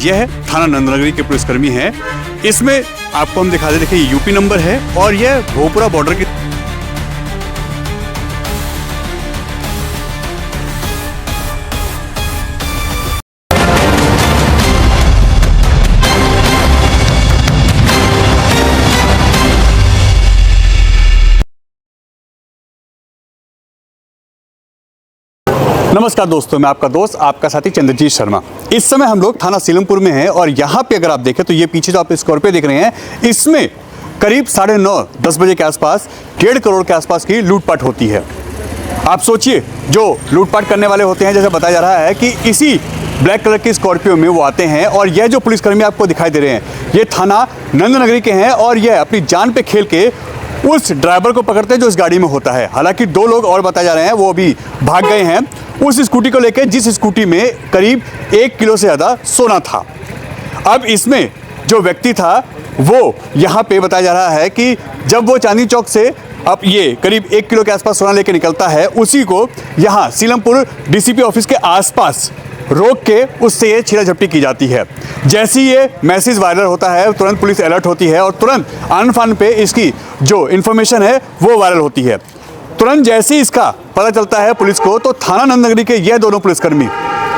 यह थाना नंदनगरी के पुलिसकर्मी हैं। इसमें आपको हम दिखा दे, देखिए ये यूपी नंबर है और यह भोपुरा बॉर्डर की नमस्कार दोस्तों, मैं आपका दोस्त, आपका साथी चंद्रजीत शर्मा। इस समय हम लोग थाना सीलमपुर में हैं और यहाँ पे अगर आप देखें तो ये पीछे जो आप स्कॉर्पियो देख रहे हैं, इसमें करीब 9:30-10 बजे के आसपास 1.5 करोड़ के आसपास की लूटपाट होती है। आप सोचिए, जो लूटपाट करने वाले होते हैं, जैसे बताया जा रहा है कि इसी ब्लैक कलर की स्कॉर्पियो में वो आते हैं और यह जो पुलिसकर्मी आपको दिखाई दे रहे हैं, ये थाना नंदनगरी के हैं और यह अपनी जान पे खेल के उस ड्राइवर को पकड़ते हैं जो इस गाड़ी में होता है। हालांकि 2 लोग और बताए जा रहे हैं, वो अभी भाग गए हैं उस स्कूटी को लेकर जिस स्कूटी में करीब 1 किलो से ज़्यादा सोना था। अब इसमें जो व्यक्ति था वो यहाँ पे बताया जा रहा है कि जब वो चांदनी चौक से अब ये करीब 1 किलो के आसपास सोना लेकर निकलता है, उसी को यहाँ सीलमपुर डीसीपी ऑफिस के आसपास रोक के उससे ये छीना झपटी की जाती है। जैसे ही ये मैसेज वायरल होता है, तुरंत पुलिस अलर्ट होती है और तुरंत आन फान पे इसकी जो इन्फॉर्मेशन है वो वायरल होती है। तुरंत जैसे ही इसका पता चलता है पुलिस को, तो थाना नंदनगरी के ये दोनों पुलिसकर्मी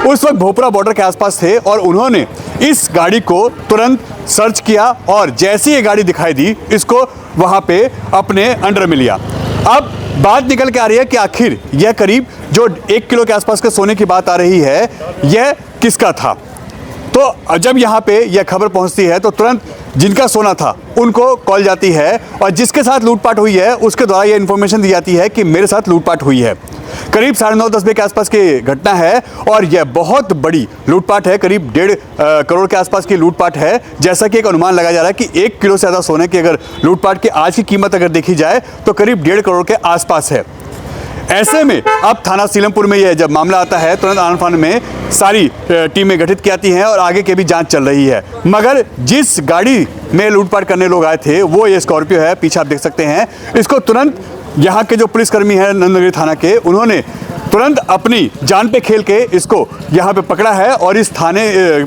उस वक्त भोपुरा बॉर्डर के आसपास थे और उन्होंने इस गाड़ी को तुरंत सर्च किया और जैसे ये गाड़ी दिखाई दी, इसको वहाँ पे अपने अंडर में लिया। अब बात निकल के आ रही है कि आखिर यह करीब जो 1 किलो के आसपास के सोने की बात आ रही है, यह किसका था। तो जब यहाँ पे यह खबर पहुँचती है तो तुरंत जिनका सोना था उनको कॉल जाती है और जिसके साथ लूटपाट हुई है उसके द्वारा यह इन्फॉर्मेशन दी जाती है कि मेरे साथ लूटपाट हुई है। करीब 9:30-10 बजे के आसपास की घटना है और यह बहुत बड़ी लूटपाट है, करीब 1.5 करोड़ के आसपास की लूटपाट है। जैसा कि एक अनुमान लगाया जा रहा है कि 1 किलो से ज़्यादा सोने की अगर लूटपाट की आज की कीमत अगर देखी जाए तो करीब 1.5 करोड़ के आसपास है। ऐसे में अब थाना सीलमपुर में यह जब मामला आता है, तुरंत आन फान में सारी टीमें गठित की जाती हैं और आगे की भी जांच चल रही है। मगर जिस गाड़ी में लूटपाट करने लोग आए थे वो ये स्कॉर्पियो है, पीछे आप देख सकते हैं। इसको तुरंत यहाँ के जो पुलिसकर्मी हैं नंदनगरी थाना के, उन्होंने तुरंत अपनी जान पे खेल के इसको यहाँ पे पकड़ा है और इस थाने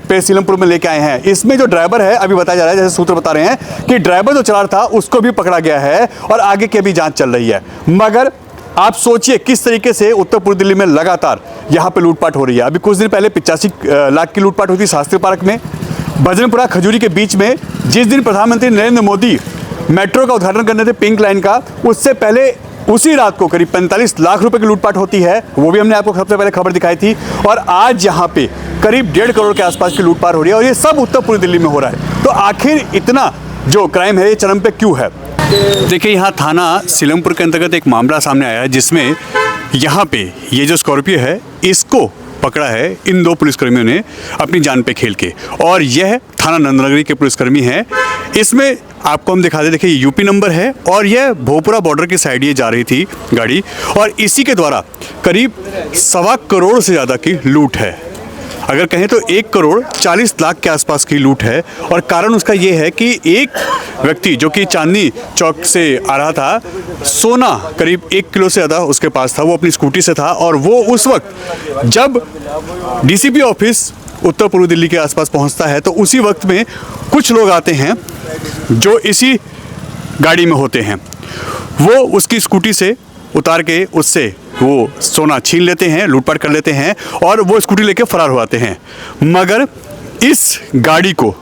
पे सीलमपुर में लेके आए हैं। इसमें जो ड्राइवर है, अभी बताया जा रहा है, जैसे सूत्र बता रहे हैं कि ड्राइवर जो चला रहा था उसको भी पकड़ा गया है और आगे की भी जाँच चल रही है। मगर आप सोचिए किस तरीके से उत्तर पूर्व दिल्ली में लगातार यहाँ पे लूटपाट हो रही है। अभी कुछ दिन पहले 85 लाख की लूटपाट हुई थी शास्त्री पार्क में, भजनपुरा खजूरी के बीच में। जिस दिन प्रधानमंत्री नरेंद्र मोदी मेट्रो का उद्घाटन करने थे, पिंक लाइन का, उससे पहले उसी रात को करीब 45 लाख रुपए की लूटपाट होती है। वो भी हमने आपको सबसे पहले खबर दिखाई थी। और आज यहाँ पे करीब 1.5 करोड़ के आसपास की लूटपाट हो रही है और ये सब उत्तर पूर्व दिल्ली में हो रहा है। तो आखिर इतना जो क्राइम है ये चरम पे क्यों है? देखिए, यहाँ थाना सीलमपुर के अंतर्गत एक मामला सामने आया है जिसमें यहाँ पे ये जो स्कॉर्पियो है इसको पकड़ा है इन 2 पुलिसकर्मियों ने अपनी जान पे खेल के, और यह थाना नंदनगरी के पुलिसकर्मी हैं। इसमें आपको हम दिखा दे, देखिए यूपी नंबर है और यह भोपुरा बॉर्डर की साइड ये जा रही थी गाड़ी और इसी के द्वारा करीब 1.25 करोड़ से ज़्यादा की लूट है। अगर कहें तो 1 करोड़ 40 लाख के आसपास की लूट है। और कारण उसका ये है कि एक व्यक्ति जो कि चांदनी चौक से आ रहा था, सोना करीब 1 किलो से ज़्यादा उसके पास था, वो अपनी स्कूटी से था और वो उस वक्त जब डीसीपी ऑफिस उत्तर पूर्व दिल्ली के आसपास पहुंचता है तो उसी वक्त में कुछ लोग आते हैं जो इसी गाड़ी में होते हैं। वो उसकी स्कूटी से उतार के उससे वो सोना छीन लेते हैं, लूटपाट कर लेते हैं और वो स्कूटी लेके फरार हो जाते हैं। मगर इस गाड़ी को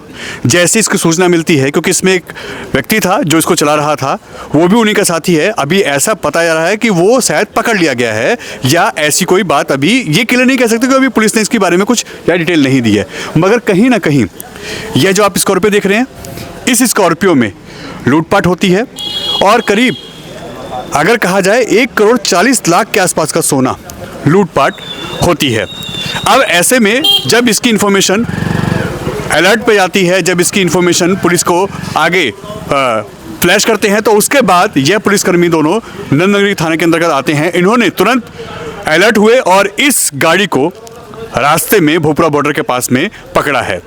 जैसे इसकी सूचना मिलती है, क्योंकि इसमें एक व्यक्ति था जो इसको चला रहा था, वो भी उन्हीं का साथी है। अभी ऐसा पता जा रहा है कि वो शायद पकड़ लिया गया है या ऐसी कोई बात अभी ये क्लियर नहीं कह सकते क्योंकि अभी पुलिस ने इसके बारे में कुछ या डिटेल नहीं दी है। मगर कहीं ना कहीं यह जो आप स्कॉर्पियो देख रहे हैं, इस स्कॉर्पियो में लूटपाट होती है और करीब अगर कहा जाए 1 करोड़ 40 लाख के आसपास का सोना लूटपाट होती है। अब ऐसे में जब इसकी इन्फॉर्मेशन अलर्ट पे जाती है, जब इसकी इन्फॉर्मेशन पुलिस को आगे फ्लैश करते हैं, तो उसके बाद यह पुलिसकर्मी दोनों नंदनगरी थाने के अंतर्गत आते हैं। इन्होंने तुरंत अलर्ट हुए और इस गाड़ी को रास्ते में भोपुरा बॉर्डर के पास में पकड़ा है।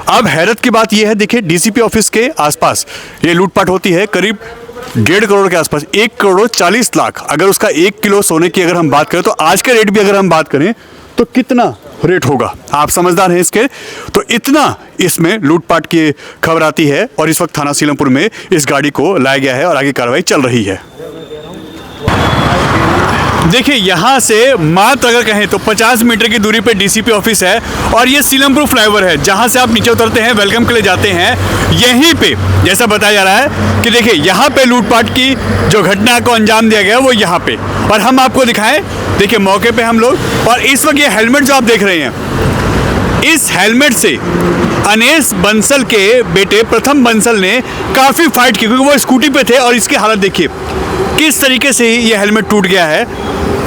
अब हैरत की बात यह है, देखिए डीसीपी ऑफिस के आसपास ये लूटपाट होती है करीब 1.5 करोड़ के आसपास, 1 करोड़ 40 लाख। अगर उसका 1 किलो सोने की अगर हम बात करें तो आज के रेट भी अगर हम बात करें तो कितना रेट होगा। आप समझदार हैं इसके, तो इतना इसमें लूटपाट की खबर आती है और इस वक्त थाना सीलमपुर में इस गाड़ी को लाया गया है और आगे कार्रवाई चल रही है। देखिए, यहाँ से मात्र अगर कहें तो 50 मीटर की दूरी पे डीसीपी ऑफिस है और ये सीलमपुर फ्लाईओवर है, जहाँ से आप नीचे उतरते हैं, वेलकम के लिए जाते हैं। यहीं पे जैसा बताया जा रहा है कि देखिए, यहाँ पे लूटपाट की जो घटना को अंजाम दिया गया वो यहाँ पे, और हम आपको दिखाएं, देखिए मौके पे हम लोग। और इस वक्त ये हेलमेट जो आप देख रहे हैं, इस हेलमेट से अनेस बंसल के बेटे प्रथम बंसल ने काफ़ी फाइट की, क्योंकि वो स्कूटी पे थे। और इसकी हालत देखिए किस तरीके से ये हेलमेट टूट गया है।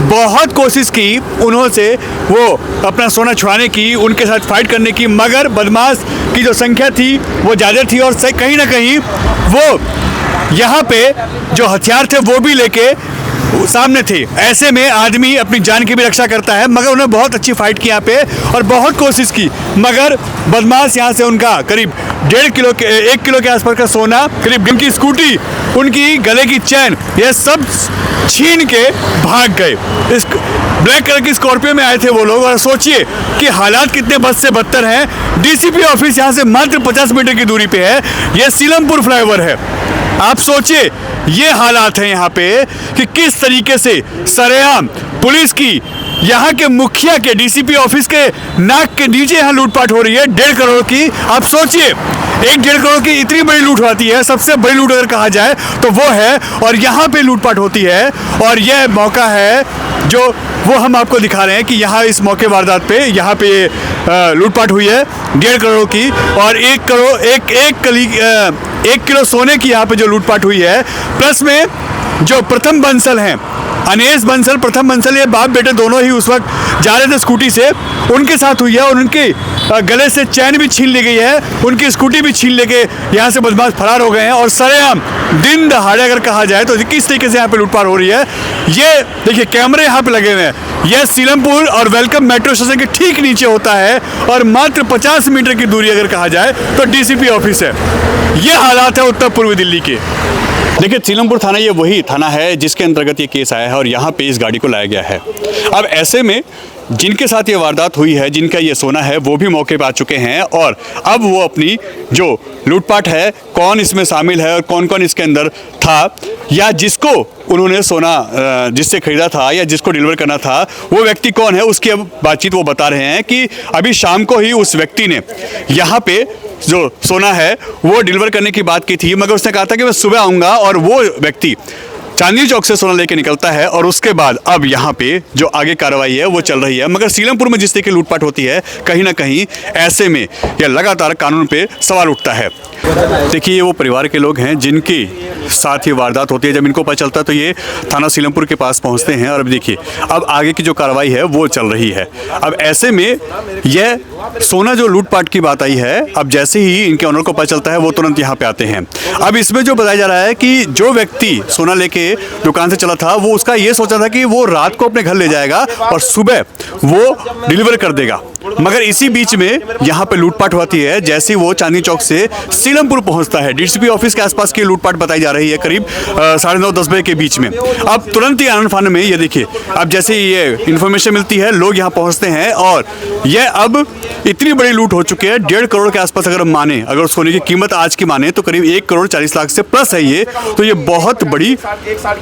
बहुत कोशिश की उन्होंने से वो अपना सोना छुड़ाने की, उनके साथ फाइट करने की, मगर बदमाश की जो संख्या थी वो ज़्यादा थी और कहीं ना कहीं वो यहाँ पे जो हथियार थे वो भी लेके सामने थे। ऐसे में आदमी अपनी जान की भी रक्षा करता है, मगर उन्होंने बहुत अच्छी फाइट की यहाँ पे और बहुत कोशिश की, मगर बदमाश यहाँ से उनका करीब 1.5 किलो के 1 किलो के आसपास का सोना, करीब उनकी स्कूटी, उनकी गले की चैन, ये सब छीन के भाग गए। इस ब्लैक कलर की स्कॉर्पियो में आए थे वो लोग, और सोचिए कि हालात कितने बद से बदतर हैं। डीसीपी ऑफिस यहाँ से मात्र 50 मीटर की दूरी पे है, ये सीलमपुर फ्लाईओवर है। आप सोचिए ये हालात हैं यहाँ पे कि किस तरीके से सरेआम पुलिस की, यहाँ के मुखिया के, डीसीपी ऑफिस के नाक के नीचे यहाँ लूटपाट हो रही है 1.5 करोड़ की। आप सोचिए 1.5 करोड़ की इतनी बड़ी लूट होती है, सबसे बड़ी लूट अगर कहा जाए तो वो है, और यहाँ पे लूटपाट होती है। और यह मौका है जो वो हम आपको दिखा रहे हैं कि यहाँ इस मौके वारदात पे यहाँ पे लूटपाट हुई है 1.5 करोड़ की, और 1 किलो सोने की यहाँ पे जो लूटपाट हुई है। प्लस में जो प्रथम बंसल हैं, अनेस बंसल, प्रथम बंसल, ये बाप बेटे दोनों ही उस वक्त जा रहे थे स्कूटी से, उनके साथ हुई है और उनके गले से चैन भी छीन ली गई है, उनकी स्कूटी भी छीन लेके यहाँ से बदमाश फरार हो गए हैं। और सरेआम दिन दहाड़े अगर कहा जाए तो किस तरीके से यहाँ पे लूटपाट हो रही है, ये देखिए कैमरे यहाँ पे लगे हुए हैं। यह सीलमपुर और वेलकम मेट्रो स्टेशन के ठीक नीचे होता है और मात्र 50 मीटर की दूरी अगर कहा जाए तो डीसीपी ऑफिस है। ये हालात है उत्तर पूर्वी दिल्ली के। देखिए, सीलमपुर थाना ये वही थाना है जिसके अंतर्गत ये केस आया है और यहाँ पे इस गाड़ी को लाया गया है। अब ऐसे में जिनके साथ ये वारदात हुई है, जिनका ये सोना है, वो भी मौके पर आ चुके हैं और अब वो अपनी जो लूटपाट है, कौन इसमें शामिल है और कौन कौन इसके अंदर था, या जिसको उन्होंने सोना जिससे खरीदा था या जिसको डिलीवर करना था वो व्यक्ति कौन है, उसकी अब बातचीत वो बता रहे हैं कि अभी शाम को ही उस व्यक्ति ने यहाँ पे जो सोना है वो डिलीवर करने की बात की थी, मगर उसने कहा था कि मैं सुबह आऊँगा, और वो व्यक्ति चांदनी चौक से सोना लेके निकलता है और उसके बाद अब यहाँ पे जो आगे कार्रवाई है वो चल रही है। मगर सीलमपुर में जिस तरह की लूटपाट होती है, कहीं ना कहीं ऐसे में यह लगातार कानून पे सवाल उठता है। देखिए, ये वो परिवार के लोग हैं जिनकी साथ ही वारदात होती है। जब इनको पता चलता है तो ये थाना सीलमपुर के पास पहुंचते हैं और अब देखिए अब आगे की जो कार्रवाई है वो चल रही है। अब ऐसे में यह सोना जो लूटपाट की बात आई है, अब जैसे ही इनके ऑनर को पता चलता है वो तुरंत यहाँ पे आते हैं। अब इसमें जो बताया जा रहा है कि जो व्यक्ति सोना लेके दुकान से चला था, वो उसका ये सोचा था कि वो रात को अपने घर ले जाएगा और सुबह वो डिलीवर कर देगा, मगर इसी बीच में यहाँ पे लूटपाट होती है। जैसे ही वो चांदनी चौक से सीलमपुर पहुंचता है, डीसीपी ऑफिस के आसपास की लूटपाट बताई जा रही है करीब 9:30-10 बजे के बीच में। अब तुरंत ही आनन फानन में ये देखिए, अब जैसे ये इन्फॉर्मेशन मिलती है, लोग यहाँ पहुंचते हैं और ये अब इतनी बड़ी लूट हो चुकी है 1.5 करोड़ के आसपास। अगर माने, अगर सोने की कीमत आज की माने तो करीब 1 करोड़ 40 लाख से प्लस है ये, तो ये बहुत बड़ी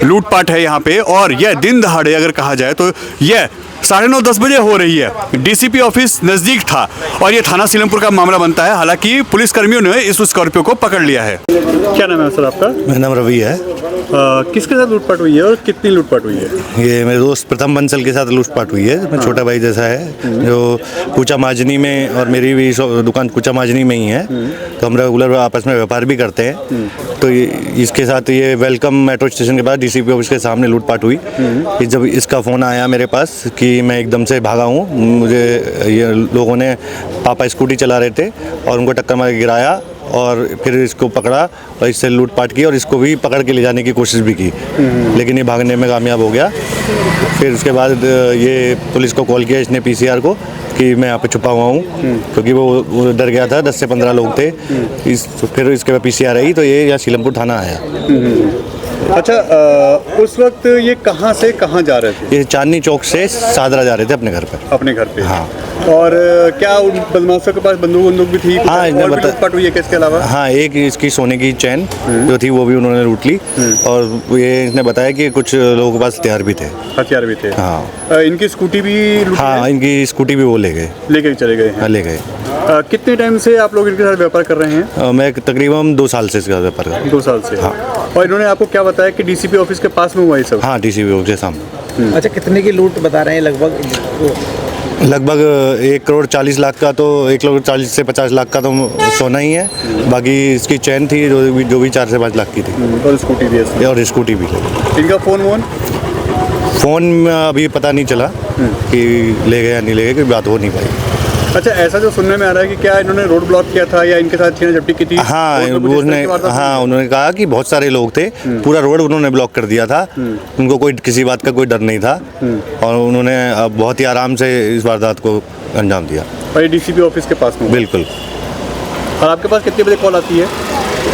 लूटपाट है यहाँ पे। और यह दिन दहाड़े अगर कहा जाए तो यह 9:30-10 बजे हो रही है। डीसीपी ऑफिस नजदीक था और ये थाना सीलमपुर का मामला बनता है। हालांकि पुलिसकर्मियों ने इस स्कॉर्पियो को पकड़ लिया है। क्या नाम है सर आपका? मेरा नाम रवि है। किसके साथ लूटपाट हुई है और कितनी लूटपाट हुई है? ये मेरे दोस्त प्रथम बंसल के साथ लूटपाट हुई है। मैं छोटा भाई जैसा है, जो कुचा माजनी में, और मेरी भी दुकान कुचा माजनी में ही है, तो हम रेगुलर आपस में व्यापार भी करते हैं। तो इसके साथ ये वेलकम मेट्रो स्टेशन के बाद डीसीपी ऑफिस के सामने लूटपाट हुई। कि जब इसका फ़ोन आया मेरे पास कि मैं एकदम से भागा हूँ, मुझे ये लोगों ने, पापा स्कूटी चला रहे थे और उनको टक्कर मार के गिराया और फिर इसको पकड़ा और इससे लूटपाट की और इसको भी पकड़ के ले जाने की कोशिश भी की, लेकिन ये भागने में कामयाब हो गया। फिर उसके बाद ये पुलिस को कॉल किया इसने, पीसीआर को, कि मैं यहाँ पे छुपा हुआ हूँ, क्योंकि वो डर गया था। 10 से 15 लोग थे। फिर इसके बाद पीसीआर आई तो ये यहाँ सीलमपुर थाना आया। अच्छा, उस वक्त ये कहाँ से कहाँ जा रहे थे? ये चांदनी चौक से सादरा जा रहे थे अपने घर पर। अपने घर पे? हाँ। और क्या उन बदमाशों के पास बंदूक भी थी? हाँ, इन्हें और भी बता- लूटपाट हुई है क्या इसके अलावा? हाँ, एक इसकी सोने की चैन जो थी वो भी उन्होंने लूट ली, और ये इसने बताया कि कुछ लोगों के पास हथियार भी थे। हथियार भी थे? हाँ। इनकी स्कूटी भी लूटी हाँ, है? इनकी स्कूटी भी वो ले गए। लेकर चले गए हैं? हाँ, ले गए। कितने टाइम से आप लोग इनके साथ व्यापार कर रहे हैं? मैं तकरीबन 2 साल से इसका व्यापार कर रहा हूँ। 2 साल से? हाँ। और इन्होंने आपको क्या बताया कि डीसीपी ऑफिस के पास में हुआ ये सब? हाँ, DCPO के सामने। अच्छा, कितने की लूट बता रहे हैं लगभग? लगभग 1 करोड़ 40 लाख का, तो 1 करोड़ 40 से 50 लाख का तो सोना ही है। बाकी इसकी चैन थी जो भी 4 से 5 लाख की थी, और स्कूटी भी है? और स्कूटी भी। इनका फोन में अभी पता नहीं चला कि ले गए या नहीं ले गए, कि बात हो नहीं पाई। अच्छा, ऐसा जो सुनने में आ रहा है कि क्या इन्होंने रोड ब्लॉक किया था या इनके साथ छीना झपटी की थी? हाँ, रोड पे कुछ इस तरह की वारदात हुई? उन्होंने कहा कि बहुत सारे लोग थे, पूरा रोड उन्होंने ब्लॉक कर दिया था। उनको कोई किसी बात का कोई डर नहीं था, और उन्होंने बहुत ही आराम से इस वारदात को अंजाम दिया। और ये डीसीपी ऑफिस के पास में? बिल्कुल। और आपके पास कितने बजे कॉल आती है?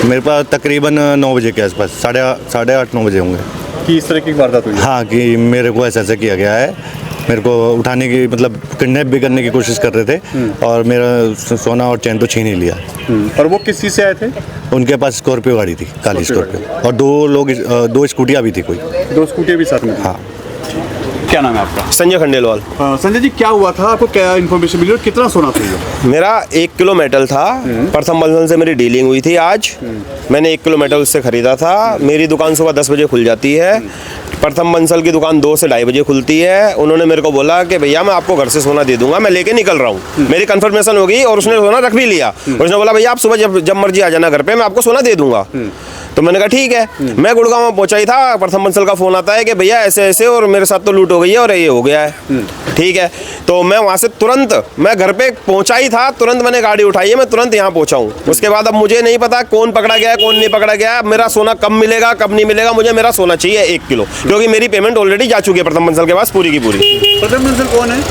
मेरे पास तकरीबन 9 बजे के आसपास, साढ़े आठ 9 बजे होंगे, कि इस तरह की वारदात हुई है? हाँ, कि मेरे को ऐसा किया गया है। मेरे को उठाने की, मतलब किडनैप भी करने की कोशिश कर रहे थे, और मेरा सोना और चैन तो छीन ही लिया। और वो किस चीज़ से आए थे? उनके पास स्कॉर्पियो गाड़ी थी, काली स्कॉर्पियो, और 2 स्कूटियाँ भी थी कोई। 2 स्कूटी भी साथ में? हाँ। क्या नाम है आपका? संजय खंडेलवाल। संजय जी, क्या हुआ था? आपको क्या इन्फॉर्मेशन मिली और कितना सोना था ये? मेरा 1 किलो मेटल था। प्रथम बंधन से मेरी डीलिंग हुई थी आज। मैंने 1 किलो मेटल उससे ख़रीदा था। मेरी दुकान सुबह 10 बजे खुल जाती है। प्रथम बंसल की दुकान 2 से 2:30 बजे खुलती है। उन्होंने मेरे को बोला कि भैया मैं आपको घर से सोना दे दूंगा, मैं लेके निकल रहा हूँ। मेरी कंफर्मेशन हो गई और उसने सोना रख भी लिया। उसने बोला भैया आप सुबह जब मर्जी आ जाना घर पे, मैं आपको सोना दे दूंगा। तो मैंने कहा ठीक है। मैं गुड़गांव में पहुंचा ही था, प्रथम बंसल का फ़ोन आता है कि भैया ऐसे ऐसे और मेरे साथ तो लूट हो गई है और ये हो गया है। ठीक है, तो मैं वहाँ से तुरंत, मैं घर पे पहुंचा ही था, तुरंत मैंने गाड़ी उठाई है, मैं तुरंत यहाँ पहुंचा हूँ। उसके बाद अब मुझे नहीं पता कौन पकड़ा गया है कौन नहीं पकड़ा गया है, मेरा सोना कब मिलेगा कब नहीं मिलेगा, मुझे मेरा सोना चाहिए 1 किलो, क्योंकि मेरी पेमेंट ऑलरेडी जा चुकी है प्रथम बंसल के पास पूरी की पूरी। प्रथम बंसल कौन है?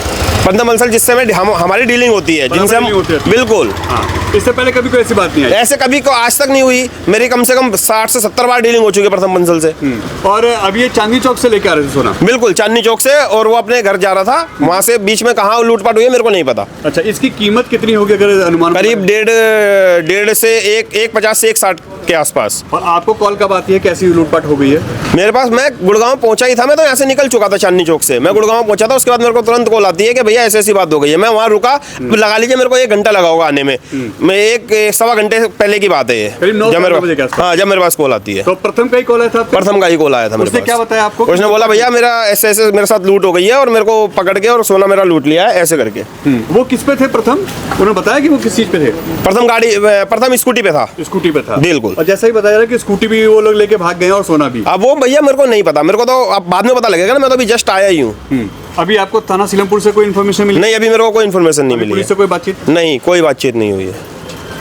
प्रथम बंसल जिससे हमारी डीलिंग होती है, जिनसे हम, बिल्कुल। इससे पहले कभी कोई ऐसी बात नहीं आई? ऐसे कभी को आज तक नहीं हुई। मेरी कम से कम 60 से 70 बार डीलिंग हो चुकी है प्रथम बंसल से। और अब ये चांदनी चौक से लेके आ रहे थे सोना? बिल्कुल, चांदनी चौक से, और वो अपने घर जा रहा था। वहाँ से बीच में कहाँ लूटपाट हुई है मेरे को नहीं पता। अच्छा, इसकी कीमत कितनी होगी अगर अनुमान? करीब 1.5 से 1.50 से 1.60 के आसपास। और आपको कॉल कब आती है, कैसी लूटपाट हो गई है? मेरे पास, मैं गुड़गांव पहुंचा ही था, मैं तो यहाँ से निकल चुका था चांदनी चौक से। मैं गुड़गांव पहुंचा था, उसके बाद मेरे को तुरंत कॉल आती है कि भैया ऐसी ऐसी बात हो गई है। मैं वहाँ रुका, लगा लीजिए मेरे को 1 घंटा लगा होगा आने में। मैं 1-1.25 घंटे पहले की बात है ये, करीब 9 बजे के आसपास। हाँ, जब मेरे पास कॉल आती है। तो प्रथम का ही कॉल आया था? प्रथम का ही कॉल आया था मेरे उसने पास। क्या बताया आपको? उसने बोला भैया मेरा ऐसे ऐसे मेरे साथ लूट हो गई है और मेरे को पकड़ के और सोना मेरा लूट लिया है, ऐसे करके। वो किस पे थे प्रथम? उन्होंने बताया कि वो किस चीज पे थे? प्रथम स्कूटी पे था। स्कूटी पे था? बिल्कुल। और जैसा ही बताया जा रहा है कि स्कूटी भी वो लोग लेके भाग गए और सोना भी। अब वो भैया मेरे को नहीं पता, मेरे को तो अब बाद में पता लगेगा ना, मैं तो अभी जस्ट आया ही हूँ। अभी आपको थाना सीलमपुर से कोई इन्फॉर्मेशन मिली? नहीं, अभी मेरे को कोई इन्फॉर्मेशन नहीं मिली पुलिस है। से कोई बातचीत? नहीं, कोई बातचीत नहीं हुई है।